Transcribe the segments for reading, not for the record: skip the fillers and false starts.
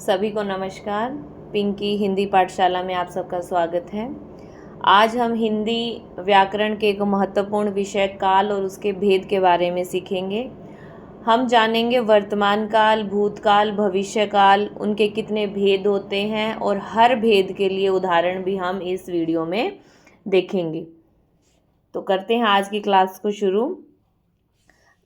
सभी को नमस्कार। पिंकी हिंदी पाठशाला में आप सबका स्वागत है। आज हम हिंदी व्याकरण के एक महत्वपूर्ण विषय काल और उसके भेद के बारे में सीखेंगे। हम जानेंगे वर्तमान काल, भूतकाल, भविष्य काल, उनके कितने भेद होते हैं और हर भेद के लिए उदाहरण भी हम इस वीडियो में देखेंगे। तो करते हैं आज की क्लास को शुरू।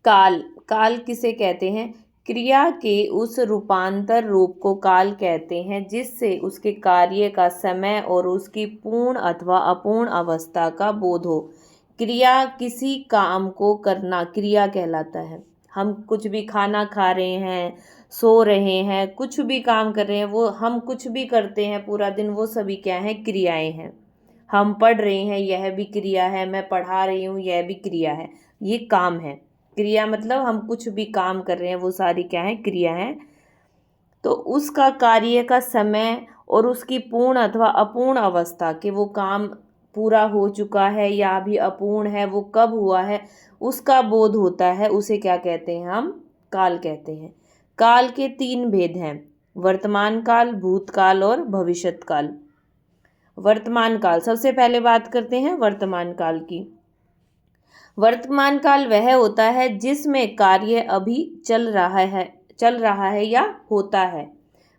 काल किसे कहते हैं? क्रिया के उस रूपांतर रूप को काल कहते हैं जिससे उसके कार्य का समय और उसकी पूर्ण अथवा अपूर्ण अवस्था का बोध हो। क्रिया किसी काम को करना क्रिया कहलाता है। हम कुछ भी खाना खा रहे हैं, सो रहे हैं, कुछ भी काम कर रहे हैं, वो हम कुछ भी करते हैं पूरा दिन, वो सभी क्या है? क्रियाएं हैं। हम पढ़ रहे हैं, यह भी क्रिया है। मैं पढ़ा रही हूँ, यह भी क्रिया है। ये काम है। क्रिया मतलब हम कुछ भी काम कर रहे हैं, वो सारी क्या है? क्रिया है। तो उसका कार्य का समय और उसकी पूर्ण अथवा अपूर्ण अवस्था के वो काम पूरा हो चुका है या अभी अपूर्ण है, वो कब हुआ है, उसका बोध होता है, उसे क्या कहते हैं? हम काल कहते हैं। काल के 3 भेद हैं: वर्तमान काल, भूतकाल और भविष्यत काल। वर्तमान काल, सबसे पहले बात करते हैं वर्तमान काल की। वर्तमान काल वह होता है जिसमें कार्य अभी चल रहा है या होता है।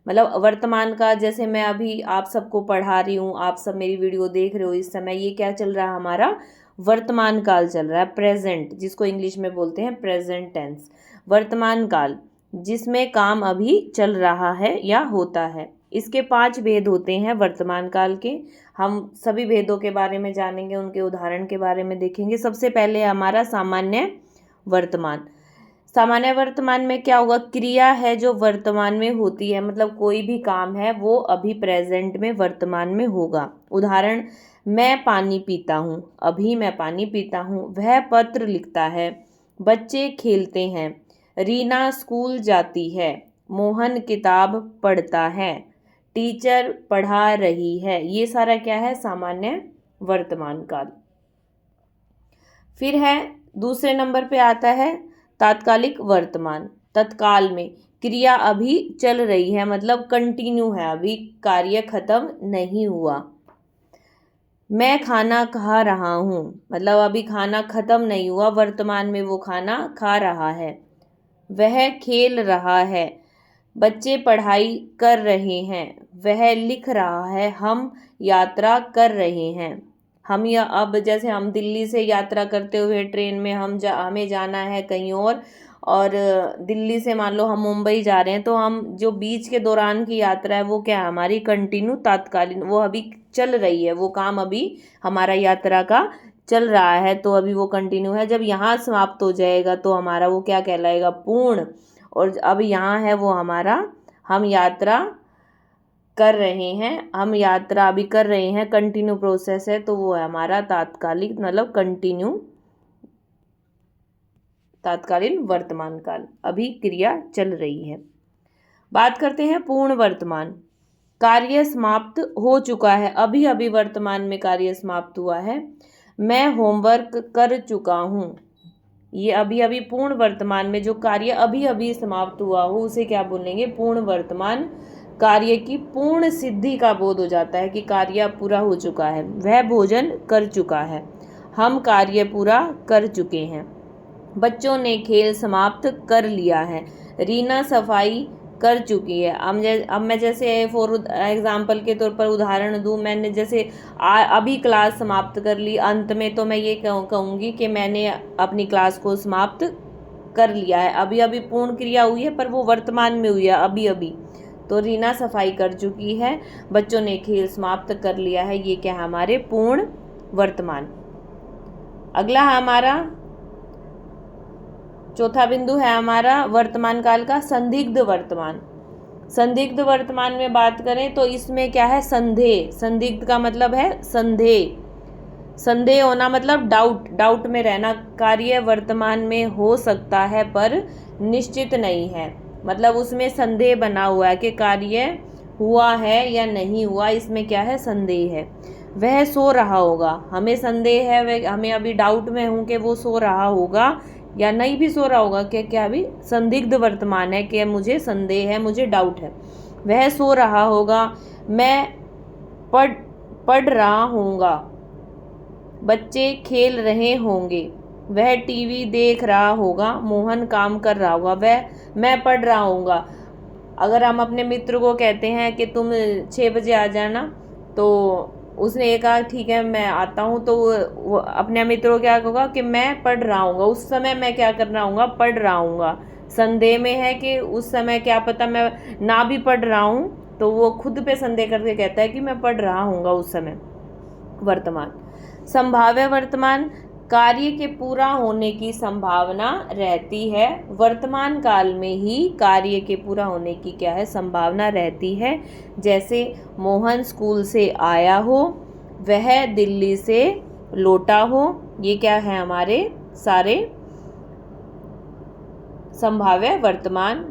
मतलब वर्तमान का, जैसे मैं अभी आप सबको पढ़ा रही हूँ, आप सब मेरी वीडियो देख रहे हो इस समय, ये क्या चल रहा है? हमारा वर्तमान काल चल रहा है, प्रेजेंट, जिसको इंग्लिश में बोलते हैं प्रेजेंट टेंस। वर्तमान काल जिसमें काम अभी चल रहा है या होता है। इसके 5 भेद होते हैं वर्तमान काल के। हम सभी भेदों के बारे में जानेंगे, उनके उदाहरण के बारे में देखेंगे। सबसे पहले हमारा सामान्य वर्तमान। सामान्य वर्तमान में क्या होगा? क्रिया है जो वर्तमान में होती है, मतलब कोई भी काम है वो अभी प्रेजेंट में, वर्तमान में होगा। उदाहरण, मैं पानी पीता हूँ, अभी मैं पानी पीता हूँ। वह पत्र लिखता है, बच्चे खेलते हैं। रीना स्कूल जाती है, मोहन किताब पढ़ता है, टीचर पढ़ा रही है। ये सारा क्या है? सामान्य वर्तमान काल। फिर है दूसरे नंबर पे आता है तात्कालिक वर्तमान। तत्काल में क्रिया अभी चल रही है, मतलब कंटिन्यू है, अभी कार्य खत्म नहीं हुआ। मैं खाना खा रहा हूँ, मतलब अभी खाना खत्म नहीं हुआ, वर्तमान में वो खाना खा रहा है। वह खेल रहा है, बच्चे पढ़ाई कर रहे हैं। वह लिख रहा है, हम यात्रा कर रहे हैं। हम या अब जैसे हम दिल्ली से यात्रा करते हुए ट्रेन में हमें जाना है कहीं और दिल्ली से मान लो हम मुंबई जा रहे हैं, तो हम जो बीच के दौरान की यात्रा है वो क्या है? हमारी कंटिन्यू तात्कालीन, वो अभी चल रही है, वो काम अभी हमारा यात्रा का चल रहा है, तो अभी वो कंटिन्यू है। जब यहाँ समाप्त हो जाएगा तो हमारा वो क्या कहलाएगा? पूर्ण। और अब यहाँ है वो हमारा, हम यात्रा कर रहे हैं, हम यात्रा अभी कर रहे हैं, कंटिन्यू प्रोसेस है, तो वो है हमारा तात्कालिक, मतलब तात्कालीन वर्तमान काल, अभी क्रिया चल रही है। बात करते हैं पूर्ण वर्तमान। कार्य समाप्त हो चुका है, अभी अभी वर्तमान में कार्य समाप्त हुआ है। मैं होमवर्क कर चुका हूँ। ये अभी अभी पूर्ण वर्तमान में जो कार्य अभी अभी समाप्त हुआ हो उसे क्या बोलेंगे? पूर्ण वर्तमान। कार्य की पूर्ण सिद्धि का बोध हो जाता है कि कार्य पूरा हो चुका है। वह भोजन कर चुका है, हम कार्य पूरा कर चुके हैं। बच्चों ने खेल समाप्त कर लिया है, रीना सफाई कर चुकी है। अब मैं जैसे फॉर एग्जाम्पल के तौर पर उदाहरण दूँ, मैंने जैसे अभी क्लास समाप्त कर ली, अंत में तो मैं ये कहूँगी कि मैंने अपनी क्लास को समाप्त कर लिया है। अभी अभी पूर्ण क्रिया हुई है पर वो वर्तमान में हुई है, अभी अभी। तो रीना सफाई कर चुकी है, बच्चों ने खेल समाप्त कर लिया है। ये क्या है? हमारे पूर्ण वर्तमान। अगला हमारा चौथा बिंदु है हमारा वर्तमान काल का संदिग्ध वर्तमान। संदिग्ध वर्तमान में बात करें तो इसमें क्या है? संदेह। संदिग्ध का मतलब है संदेह। संदेह होना मतलब डाउट में रहना। कार्य वर्तमान में हो सकता है पर निश्चित नहीं है, मतलब उसमें संदेह बना हुआ है कि कार्य हुआ है या नहीं हुआ, इसमें क्या है? संदेह है। वह सो रहा होगा, हमें संदेह है, हमें अभी डाउट में हूँ कि वो सो रहा होगा या नहीं भी सो रहा होगा, क्या अभी संदिग्ध वर्तमान है कि मुझे संदेह है, मुझे डाउट है। वह सो रहा होगा, मैं पढ़ रहा हूँगा। बच्चे खेल रहे होंगे, वह टीवी देख रहा होगा। मोहन काम कर रहा होगा, मैं पढ़ रहा हूँगा। अगर हम अपने मित्र को कहते हैं कि तुम 6 बजे आ जाना, तो उसने ये कहा ठीक है मैं आता हूँ, तो वो अपने मित्र को क्या होगा कि मैं पढ़ रहा हूँगा। उस समय मैं क्या कर रहा हूँगा, पढ़ रहा हूँगा। संदेह में है कि उस समय क्या पता मैं ना भी पढ़ रहा हूँ, तो वो खुद पे संदेह करके कहता है कि मैं पढ़ रहा हूँगा उस समय। वर्तमान। संभाव्य वर्तमान, कार्य के पूरा होने की संभावना रहती है। वर्तमान काल में ही कार्य के पूरा होने की क्या है, संभावना रहती है। जैसे मोहन स्कूल से आया हो, वह दिल्ली से लौटा हो। ये क्या है, हमारे सारे संभाव्य वर्तमान।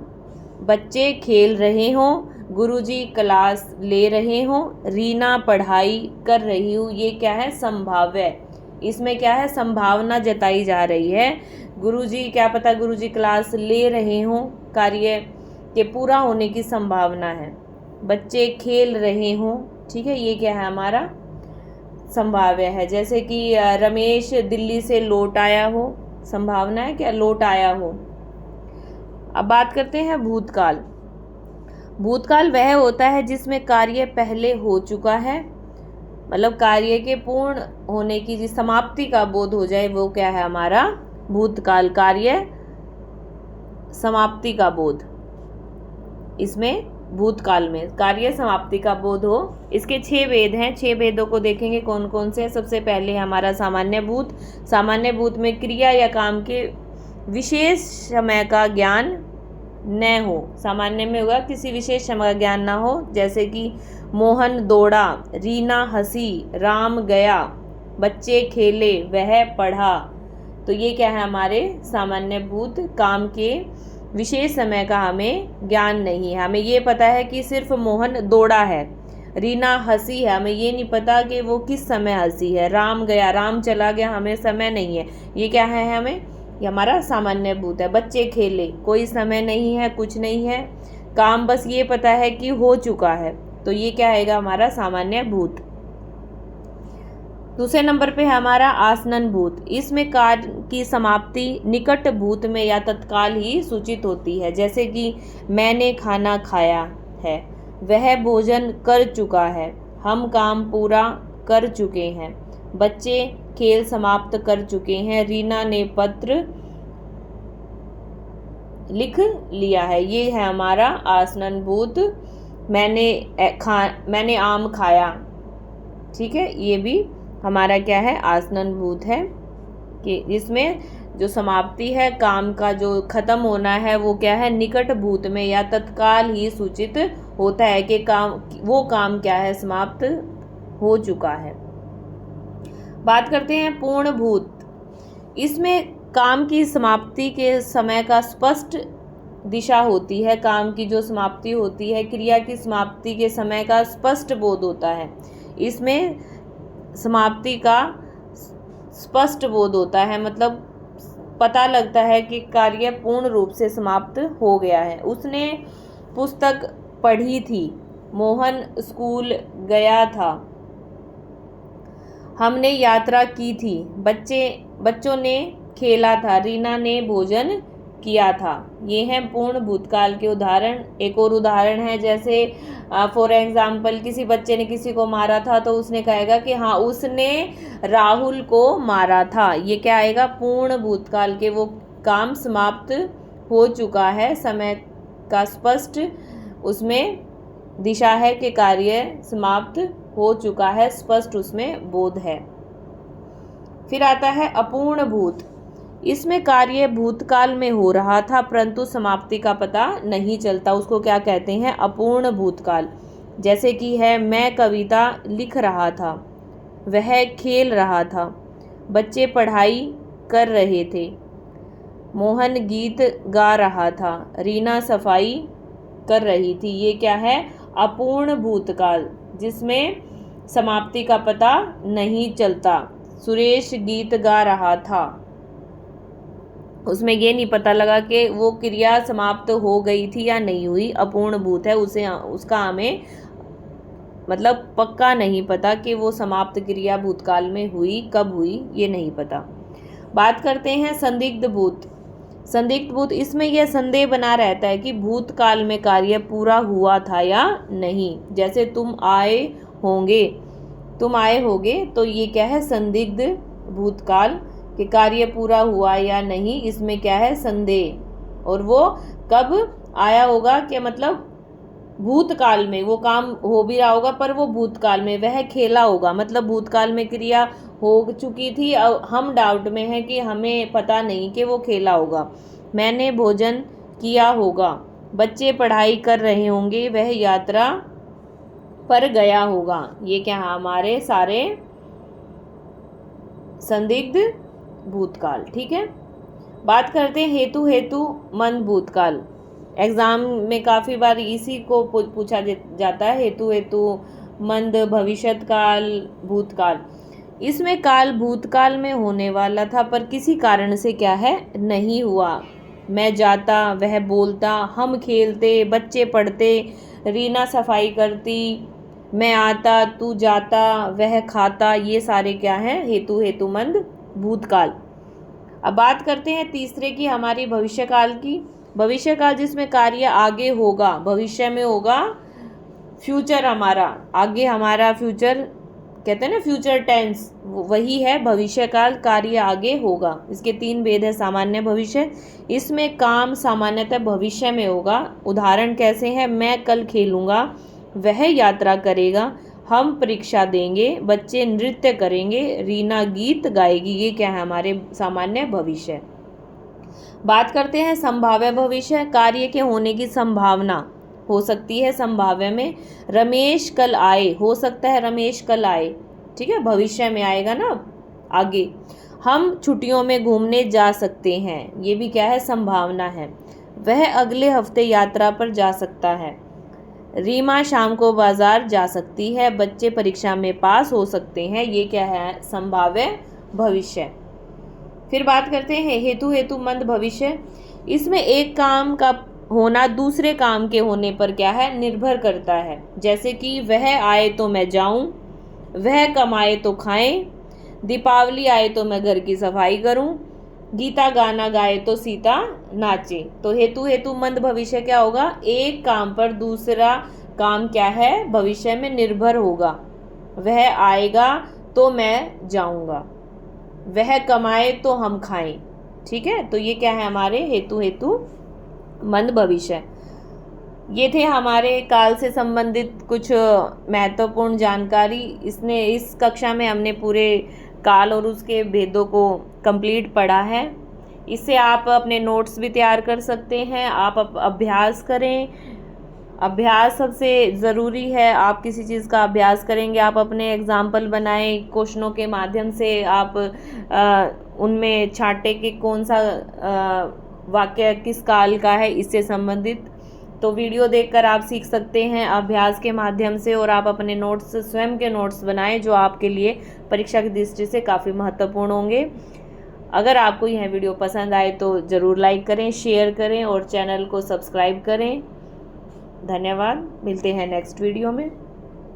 बच्चे खेल रहे हों, गुरुजी क्लास ले रहे हों, रीना पढ़ाई कर रही हूँ। ये क्या है, संभाव्य। इसमें क्या है, संभावना जताई जा रही है। गुरुजी क्या पता गुरुजी क्लास ले रहे हों, कार्य के पूरा होने की संभावना है। बच्चे खेल रहे हों, ठीक है, ये क्या है, हमारा संभाव्य है। जैसे कि रमेश दिल्ली से लौट आया हो, संभावना है क्या, लौट आया हो। अब बात करते हैं भूतकाल। भूतकाल वह होता है जिसमें कार्य पहले हो चुका है, मतलब कार्य के पूर्ण होने की जिस समाप्ति का बोध हो जाए, वो क्या है, हमारा भूतकाल। कार्य समाप्ति का बोध, इसमें भूतकाल में कार्य समाप्ति का बोध हो। इसके 6 भेद हैं। 6 भेदों को देखेंगे कौन कौन से हैं। सबसे पहले हमारा सामान्य भूत। सामान्य भूत में क्रिया या काम के विशेष समय का ज्ञान न हो। सामान्य में होगा किसी विशेष समय का ज्ञान ना हो। जैसे कि मोहन दौड़ा, रीना हंसी, राम गया, बच्चे खेले, वह पढ़ा। तो ये क्या है, हमारे सामान्य भूत। काम के विशेष समय का हमें ज्ञान नहीं है। हमें ये पता है कि सिर्फ मोहन दौड़ा है, रीना हंसी है, हमें ये नहीं पता कि वो किस समय हंसी है। राम गया, राम चला गया, हमें समय नहीं है। ये क्या है, हमें ये हमारा सामान्य भूत है। बच्चे खेले, कोई समय नहीं है, कुछ नहीं है। काम बस ये पता है कि हो चुका है, तो ये क्या आएगा, हमारा सामान्य भूत। दूसरे नंबर पे है हमारा आसन्न भूत। इसमें कार्य की समाप्ति निकट भूत में या तत्काल ही सूचित होती है। जैसे कि मैंने खाना खाया है, वह भोजन कर चुका है, हम काम पूरा कर चुके हैं, बच्चे खेल समाप्त कर चुके हैं, रीना ने पत्र लिख लिया है। ये है हमारा आसन्न भूत। मैंने आम खाया, ठीक है, ये भी हमारा क्या है, आसन्न भूत है। कि इसमें जो समाप्ति है, काम का जो खत्म होना है, वो क्या है, निकट भूत में या तत्काल ही सूचित होता है कि वो काम क्या है, समाप्त हो चुका है। बात करते हैं पूर्ण भूत। इसमें काम की समाप्ति के समय का स्पष्ट दिशा होती है। काम की जो समाप्ति होती है, क्रिया की समाप्ति के समय का स्पष्ट बोध होता है। इसमें समाप्ति का स्पष्ट बोध होता है, मतलब पता लगता है कि कार्य पूर्ण रूप से समाप्त हो गया है। उसने पुस्तक पढ़ी थी, मोहन स्कूल गया था, हमने यात्रा की थी, बच्चों ने खेला था, रीना ने भोजन किया था। ये हैं पूर्ण भूतकाल के उदाहरण। एक और उदाहरण है, जैसे फॉर एग्जाम्पल किसी बच्चे ने किसी को मारा था, तो उसने कहेगा कि हाँ उसने राहुल को मारा था। ये क्या आएगा, पूर्ण भूतकाल के, वो काम समाप्त हो चुका है, समय का स्पष्ट उसमें दिशा है कि कार्य समाप्त हो चुका है, स्पष्ट उसमें बोध है। फिर आता है अपूर्ण भूत। इसमें कार्य भूतकाल में हो रहा था परंतु समाप्ति का पता नहीं चलता, उसको क्या कहते हैं, अपूर्ण भूतकाल। जैसे कि है, मैं कविता लिख रहा था, वह खेल रहा था, बच्चे पढ़ाई कर रहे थे, मोहन गीत गा रहा था, रीना सफाई कर रही थी। ये क्या है, अपूर्ण भूतकाल, जिसमें समाप्ति का पता नहीं चलता। सुरेश गीत गा रहा था, उसमें ये नहीं पता लगा कि वो क्रिया समाप्त हो गई थी या नहीं हुई, अपूर्ण भूत है, उसे उसका हमें मतलब पक्का नहीं पता कि वो समाप्त क्रिया भूतकाल में हुई, कब हुई, ये नहीं पता। बात करते हैं संदिग्ध भूत। संदिग्ध भूत, इसमें यह संदेह बना रहता है कि भूतकाल में कार्य पूरा हुआ था या नहीं। जैसे तुम आए होगे, तो ये क्या है, संदिग्ध भूतकाल कि कार्य पूरा हुआ या नहीं, इसमें क्या है, संदेह। और वो कब आया होगा, कि मतलब भूतकाल में वो काम हो भी रहा होगा, पर वो भूतकाल में वह खेला होगा, मतलब भूतकाल में क्रिया हो चुकी थी, अब हम डाउट में हैं कि हमें पता नहीं कि वो खेला होगा। मैंने भोजन किया होगा, बच्चे पढ़ाई कर रहे होंगे, वह यात्रा पर गया होगा। ये क्या है, हमारे सारे संदिग्ध भूतकाल। ठीक है, बात करते हैं हेतु मंद भूतकाल। एग्जाम में काफ़ी बार इसी को पूछा जाता है, हेतु मंद भविष्यकाल भूतकाल। इसमें काल भूतकाल में होने वाला था, पर किसी कारण से क्या है, नहीं हुआ। मैं जाता, वह बोलता, हम खेलते, बच्चे पढ़ते, रीना सफाई करती, मैं आता, तू जाता, वह खाता, ये सारे क्या हैं, हेतुमंद भूतकाल। अब बात करते हैं तीसरे की, हमारी भविष्यकाल की। भविष्यकाल जिसमें कार्य आगे होगा, भविष्य में होगा, फ्यूचर हमारा आगे, हमारा फ्यूचर कहते हैं ना, फ्यूचर टेंस, वही है भविष्यकाल, कार्य आगे होगा। इसके 3 भेद है, सामान्य भविष्य। इसमें काम सामान्यतः भविष्य में होगा। उदाहरण कैसे हैं, मैं कल खेलूंगा, वह यात्रा करेगा, हम परीक्षा देंगे, बच्चे नृत्य करेंगे, रीना गीत गाएगी। ये क्या है, हमारे सामान्य भविष्य। बात करते हैं संभाव्य भविष्य। कार्य के होने की संभावना हो सकती है संभाव्य में। रमेश कल आए, हो सकता है रमेश कल आए, ठीक है, भविष्य में आएगा ना आगे। हम छुट्टियों में घूमने जा सकते हैं, ये भी क्या है, संभावना है। वह अगले हफ्ते यात्रा पर जा सकता है। रीमा शाम को बाजार जा सकती है, बच्चे परीक्षा में पास हो सकते हैं। ये क्या है, संभाव्य भविष्य। फिर बात करते हैं हेतुमंद भविष्य। इसमें एक काम का होना दूसरे काम के होने पर क्या है, निर्भर करता है। जैसे कि वह आए तो मैं जाऊं, वह कमाए तो खाएं, दीपावली आए तो मैं घर की सफाई करूं, गीता गाना गाए तो सीता नाचे। तो हेतुमंद भविष्य क्या होगा, एक काम पर दूसरा काम क्या है, भविष्य में निर्भर होगा। वह आएगा तो मैं जाऊंगा, वह कमाए तो हम खाएं। ठीक है, तो ये क्या है, हमारे हेतुमंद भविष्य। ये थे हमारे काल से संबंधित कुछ महत्वपूर्ण जानकारी। इस कक्षा में हमने पूरे काल और उसके भेदों को कंप्लीट पढ़ा है। इससे आप अपने नोट्स भी तैयार कर सकते हैं। आप अभ्यास करें, अभ्यास सबसे ज़रूरी है। आप किसी चीज़ का अभ्यास करेंगे, आप अपने एग्जाम्पल बनाएं, क्वेश्चनों के माध्यम से आप उनमें छांटे कि कौन सा वाक्य किस काल का है, इससे संबंधित। तो वीडियो देखकर आप सीख सकते हैं अभ्यास के माध्यम से, और आप अपने नोट्स, स्वयं के नोट्स बनाएं जो आपके लिए परीक्षा की दृष्टि से काफ़ी महत्वपूर्ण होंगे। अगर आपको यह वीडियो पसंद आए तो ज़रूर लाइक करें, शेयर करें और चैनल को सब्सक्राइब करें। धन्यवाद, मिलते हैं नेक्स्ट वीडियो में।